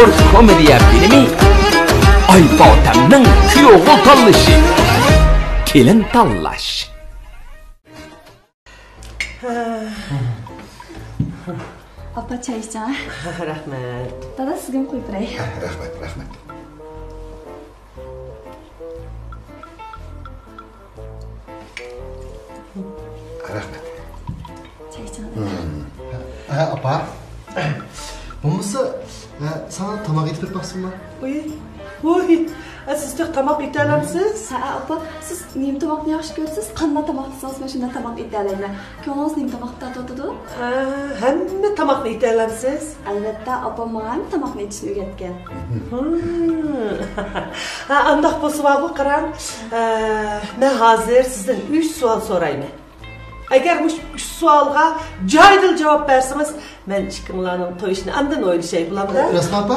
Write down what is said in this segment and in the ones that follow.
zo'r komediya filmi Oybotamning kuyovga tanlashi. Kelin tanlash. Apa çay içeceğim. Rahmet. Dada sizga qo'yib beray. Rahmet. Rahmet. Çay içeceğim. Apa. Olmasa sana tamak getirip baksın mı? Oy. Siz de tamak itelemsiz? Ha, apa, siz neyim tamakni yaxshi ko'rasiz? Qanday tamak desangizman shunda tamak etalayman. Ko'nglingiz neyim tamakda totadi? Hamma tamakni itelemsiz? Albatta, apa menga tamakni etishni o'rgatgan. Andaq bo'lsa bu qarang. Men hozir sizdan 3 savol so'rayman. Agar bu 3 savolga joydil javob bersangiz, men chiqimlarning to'yishini andan o'ylashay bo'lamda. Rasmi apa?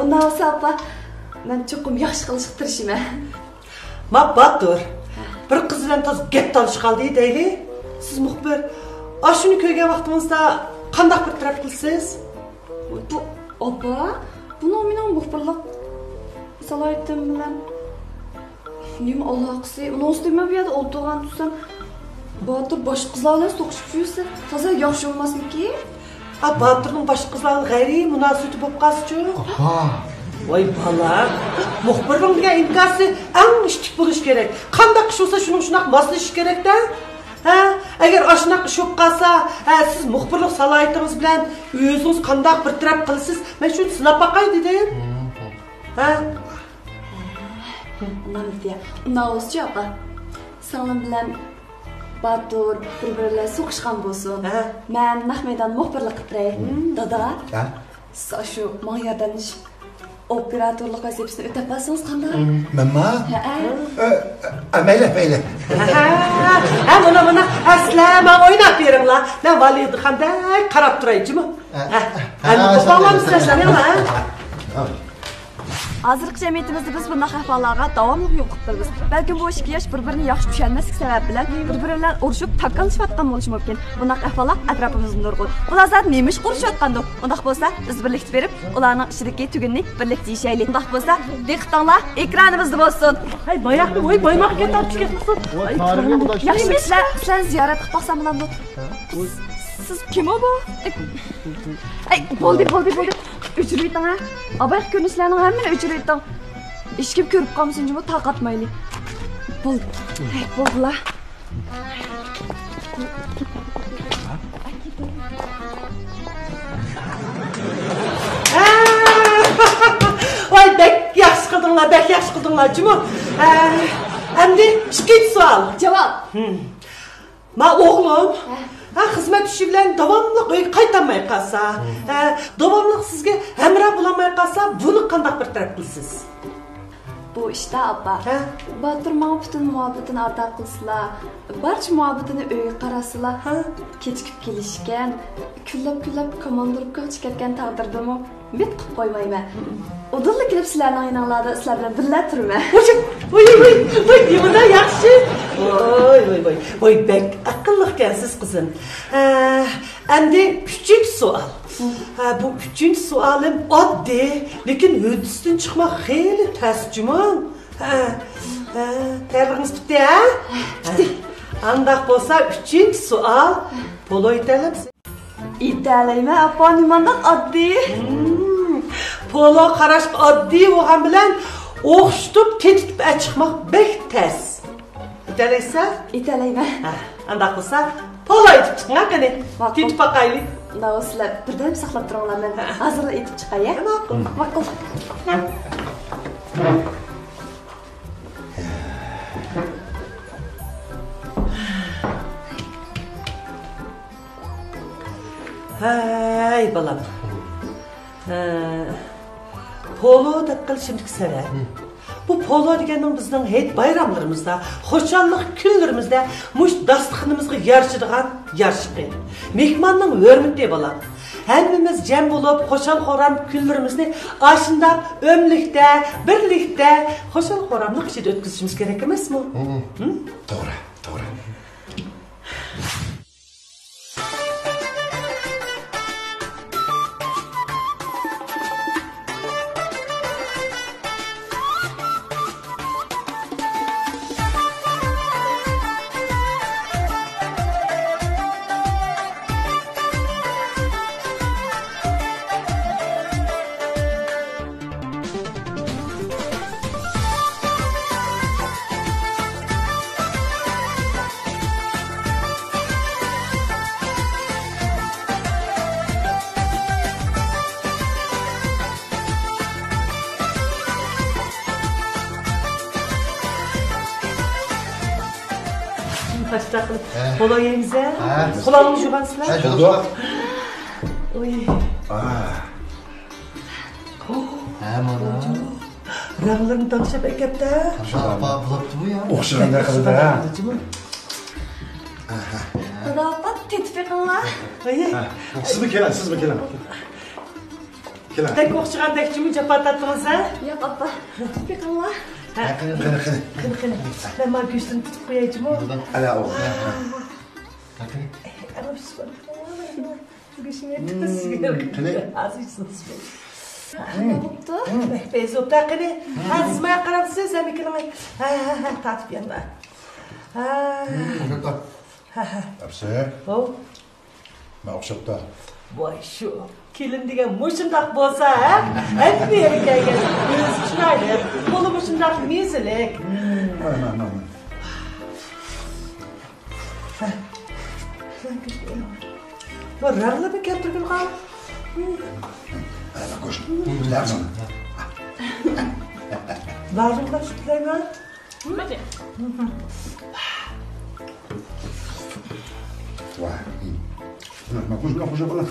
Undan olsa apa, men cho'qim yaxshi qilishga tirishaman. Batur. Bir qiz bilan toz gap talishib qoldi deyli. Siz muxbir, ashuni ko'rgan vaqtimizda qanday bir taraf qilsiz? Bu apa, buni mening muxbirlik salohiyatim bilan nima aloqasi? Uni ustima bu yerda o'tirgan tursam, Batur boshqa qizlarga to'qishib yursa, toza yaxshi bo'lmasmiki? Baturning boshqa qizlarga g'ayriy munosabati bo'lib qolsa-chi? Apa. Voy bola, muxbirning inkasi eng ishtik bo'lish kerak. Qanday ish bo'lsa shunga moslashish kerak-da. Agar ashunaq ish bo'lib qolsa, siz muxbirlik salohiyatingiz bilan o'zingiz qanday bir taraf qilsiz, men shuni sinab boqay dedim. Undan olsa apa, singlim bilan Batur bir-birlar so'qishgan bo'lsin. Men naq maydon muxbirlik qilib turay. Dada. Siz shu menga yordamlashib operatorlik vazifasini o'tab olsangiz qanday? Menma? Mayli. Mana aslama o'ynab beringlar. Men valiyni qanday qarab turaychimi? Babam sizlarga Hozirgi jamiyatimizda biz bunday ahvollarga davomli yo'qib turibmiz. Balki bu ikki yosh bir-birini yaxshi tushunmaslik sabab bilan bir-biri bilan urushib taqqanlashayotgan bo'lishi mumkin. Bunday ahvollar atrofimizda nurg'un. Ular zot nima ish qurishayotgandi? Undaq bo'lsa, biz birlikda berib, ularning ishidagi tugunni birlikda yashaylik. Undaq bo'lsa, diqqatinglar ekranimizda bo'lsin. Hay, boyaqni boymoqqa tortib ketmoqsin. Yaxshi sizlar ziyorat qilib boqsam bilan bu. Siz kim bu? Ay, bo'ldi. O'chiraytan ha. Abay ko'rinishlarning hammani o'chiraytan. Hech kim ko'rib qolmasin, jimo taqatmaylik. Bo'ldilar. Voy, bek yaxshi qildinglar, jimo. Endi ikkinchi savol. Javob. Men o'g'lim xizmat ishi bilan davomli uyga qaytolmay qolsa, davomli sizga hamroh bo'lolmay qolsa, buni qanday bir taraf qilsiz? Bu ishda apa. Batur menga butun muhabbatini ato qilsalar, barcha muhabbatini uyga qarasizlar, kechikib kelishgan, kunlab komandirga chiqargan taqdirdami, bet qilib qo'ymayman. O'dilli kelib sizlarning ayonlarda sizlar bilan birga turman. Voy, nimada yaxshi. Voy, bek aqlli ekansiz qizim. Endi 3-chi savol. Bu 3-chi savolim oddiy, lekin o'disidan chiqmoq xeyli tasjimon. Tayyorlig'ingiz bitdi, ha? Bitdi. Andaq bo'lsa 3-chi savol. Polo italamsiz? Italayman, apa, nimandan oddiy? Polo qarash oddiy bo'lgan bilan o'xshitib ketib chiqmoq bek tez. Italaysan? Italayman. Andaq bo'lsa, polo etib chiqing, qani. Ketib boqaylik. Unda sizlar birdan saqlab turinglar, men hozir etib chiqay, ya? Ma'qul. Hay balam. Polo deb qilishimlik sabab. Bu polo deganing bizning hayit bayramlarimizda, xo'shallik kunlarimizda mush dasturxonimizga yarashadigan yarışqi. Mehmonning hurmati balam. Hammamiz jam bo'lib, xo'shal-xo'ram kunlarimizni ashunda o'mlikda, birlikda xo'shal-xo'ramlik ichida o'tkazishimiz kerak emasmi? To'g'ri. Polo yemiz ha? Kulağını yuvansılar. Şurada. Oy. Mana. Rağlarını tanışıp ekepte. Apa bulaptı bu ya. O'xshaganda qildi ha. Xudo opa, teklif qilinglar. Oy. Sizmi keling. Keling. Tek o'xshagandek kimi japatatdingiz ha? Yo'q opa, teklif qilinglar. Qani. Ben mal go'shtini tutib qo'yaychi-mu? Ana o. Bezobda qani. Sizmaya qarabsiz, amikini. Tatib yana. Apsi. Oh. Ma o'xshabdi. Voy shu. Kelin degan mushundaq bo'lsa, ha? Amerikaga o'z chiroyli, qo'li mushundaq mezilik. Mana. Bu rag'larni keltirgan qal. Ana go'sht. Bilarsan. Bazılar sütlerine. Vay. Ma qo'shib qo'la.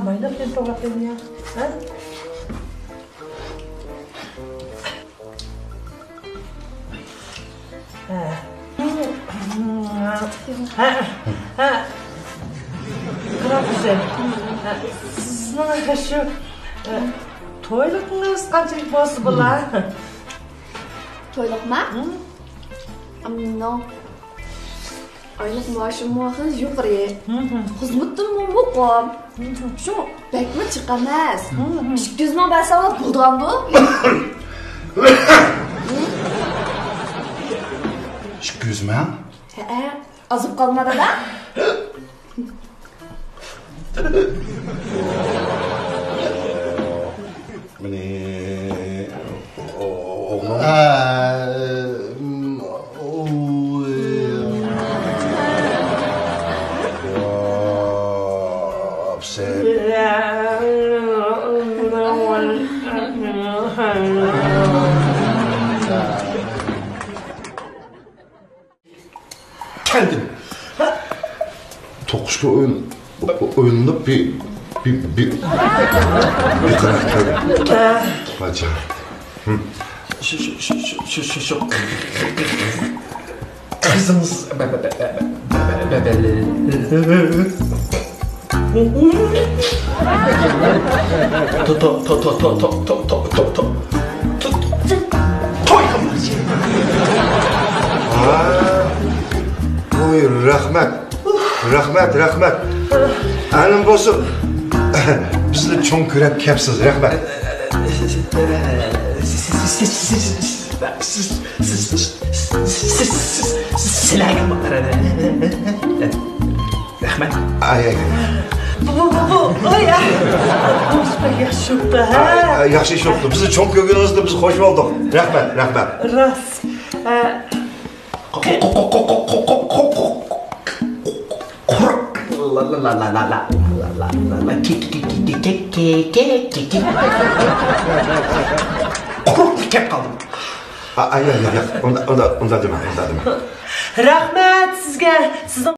Mayda ben to'g'ratdim ya. Ha? Qarab güzel. Sizning shu to'yligingiz qanchalik bo'lsa bular? To'yliqmi? Ammo oylik maoshimiz yuqori. Xizmatim muqim. Shu bekmi chiqamas. 200 ming basava bo'lgan bu. Shukuzma. Ha, azib qolmadi-da. Mene o'g'lim. Apsi. Kendim. To'qishga o'yinda bir karakter. Baca. Şu kızınız Oy rahmat. Alim bosib bizni cho'ng ko'rib kelibsiz, rahmat. Sizlarga rahmat. Ay. Oy ya. Yaxshi bo'ldi ha. Yaxshi ish bo'ldi. Bizni cho'ng ko'rganingizda biz xush bo'ldik. Rahmat. Rost. Kep kaldım. Ay. Onda deme. Rahmat sizga. Sizning